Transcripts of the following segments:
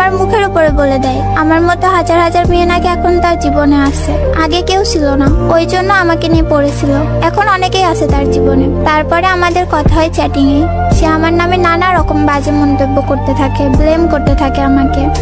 আমার মুখের উপরে বলে দেয় আমার মতো হাজার হাজার মেয়ে নাকি এখন তার জীবনে আছে। আগে কেউ ছিল না, ওই জন্য আমাকে নিয়ে পড়েছিল। এখন অনেকেই আছে তার জীবনে। তারপরে আমাদের কথা হয় চ্যাটিং এ। সে আমার নামে নানা রকম বাজে মন্তব্য করতে থাকে, ব্লেম করতে থাকে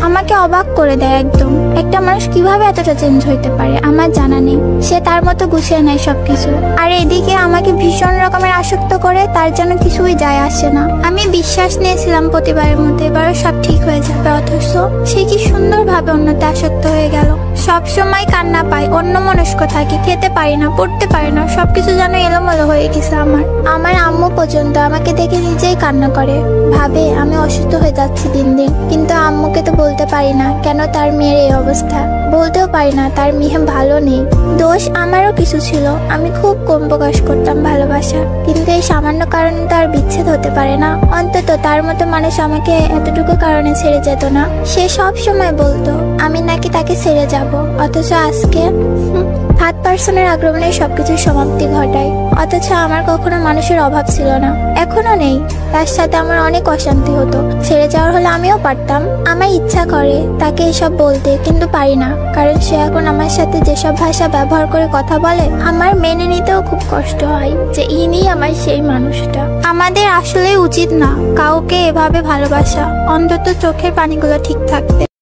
আমাকে অবাক করে দেয় একদম। একটা মানুষ কিভাবে এতটা চেঞ্জ হইতে পারে আমার জানা নেই। সে তার মতো গুছিয়ে নেয় সবকিছু, আর এদিকে আমাকে ভীষণ রকমের আসক্ত করে, তার যেন কিছুই যায় আসে না। আমি বিশ্বাস নিয়েছিলাম প্রতিবারের মধ্যে এবারও সব ঠিক হয়ে যাবে, অথচ সে কি সুন্দরভাবে অন্যতে আসক্ত হয়ে গেল। সব সময় কান্না পাই, অন্যমনস্ক থাকি, খেতে পারি না, পড়তে পারি না, সবকিছু যেন এলোমেলো হয়ে গেছে। আমার আম্মু পর্যন্ত আমাকে দেখে নিজেই কান্না করে, ভাবে আমি অসুস্থ হয়ে যাচ্ছি দিন দিন। কিন্তু আম্মুকে তো বলতে পারি না কেন তার মেয়ের এই অবস্থা, বলতেও পারি না তার মেয়ে ভালো নেই। দোষ আমারও কিছু ছিল, আমি খুব কম প্রকাশ করতাম ভালোবাসা। কিন্তু এই সামান্য কারণে তো আর বিচ্ছেদ হতে পারে না। অন্তত তার মতো মানুষ আমাকে এতটুকু কারণে ছেড়ে যেত না। সে সব সময় বলতো আমি নাকি তাকে ছেড়ে যাব, অথচ আজকে থার্ড পার্সনের আক্রমণে সবকিছুর সমাপ্তি ঘটায়। অথচ আমার কখনো মানুষের অভাব ছিল না, এখনো নেই। তার সাথে আমার অনেক অশান্তি হতো। ছেড়ে যাওয়ার হলে আমিও পারতাম। আমার ইচ্ছা করে তাকে এসব বলতে, কিন্তু পারি না, কারণ সে এখন আমার সাথে যেসব ভাষা ব্যবহার করে কথা বলে আমার মেনে নিতেও খুব কষ্ট হয় যে ইনি আমার সেই মানুষটা। আমাদের আসলে উচিত না কাউকে এভাবে ভালোবাসা, অন্তত চোখের পানিগুলো ঠিক থাকতে।